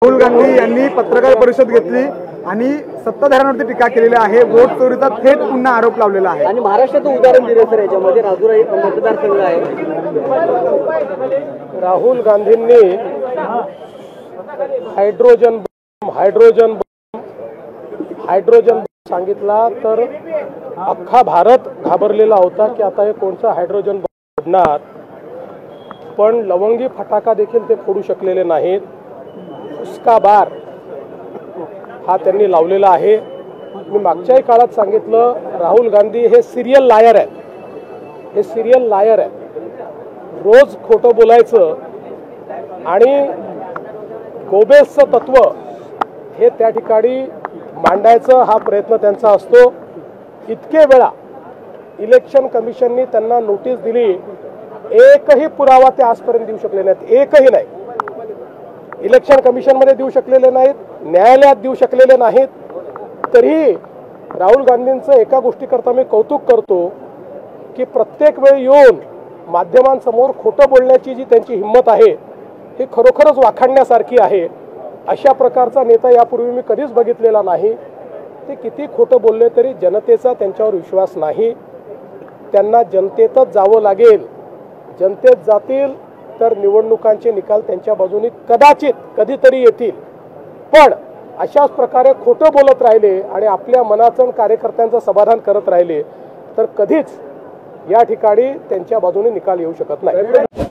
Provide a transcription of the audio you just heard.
राहुल गांधी यांनी पत्रकार परिषद घेतली आणि सत्ताधाऱ्यांवरती टीका केलेली आहे। वोट चोरीचा थेट पुन्हा आरोप लावलेला आहे आणि महाराष्ट्राचं उदाहरण दिलं सर। याच्यामध्ये राजुरा एक मतदारसंघ आहे। राहुल गांधींनी हायड्रोजन सांगितला तर अख्खा भारत घाबरलेला होता की आता हे कोणता हायड्रोजन फोडणार, पण लवंगी फटाका देखील ते फोडू शकलेले नाहीत। उसका बार हा त्यांनी लावलेला आहे। मी मागच्याही काळात सांगितलं, राहुल गांधी हे सिरियल लायर आहेत। हे सिरियल लायर आहेत। रोज खोटं बोलायचं आणि गोबेसचं तत्व हे त्या ठिकाणी मांडायचं हा प्रयत्न त्यांचा असतो। इतके वेळा इलेक्शन कमिशननी त्यांना नोटीस दिली, एकही पुरावा ते आजपर्यंत देऊ शकले नाहीत। एकही नाही। इलेक्शन कमिशनमध्ये देऊ शकलेले नाहीत, न्यायालयात देऊ शकलेले नाहीत। तरीही राहुल गांधींचं एका गोष्टीकरता मी कौतुक करतो की प्रत्येक वेळी येऊन माध्यमांसमोर खोटं बोलण्याची जी त्यांची हिंमत आहे ही खरोखरच वाखाणण्यासारखी आहे। अशा प्रकारचा नेता यापूर्वी मी कधीच बघितलेला नाही। ते किती खोटं बोलले तरी जनतेचा त्यांच्यावर विश्वास नाही। त्यांना जनतेतच जावं लागेल। जनतेत जातील तर निवडणुकांचे निकाल त्यांच्या बाजूने कदाचित कधीतरी येतील। पण अशाच प्रकारे खोटं बोलत राहिले आणि आपल्या मनाचं कार्यकर्त्यांचं समाधान करत राहिले तर कधीच या ठिकाणी त्यांच्या बाजूने निकाल येऊ शकत नाही।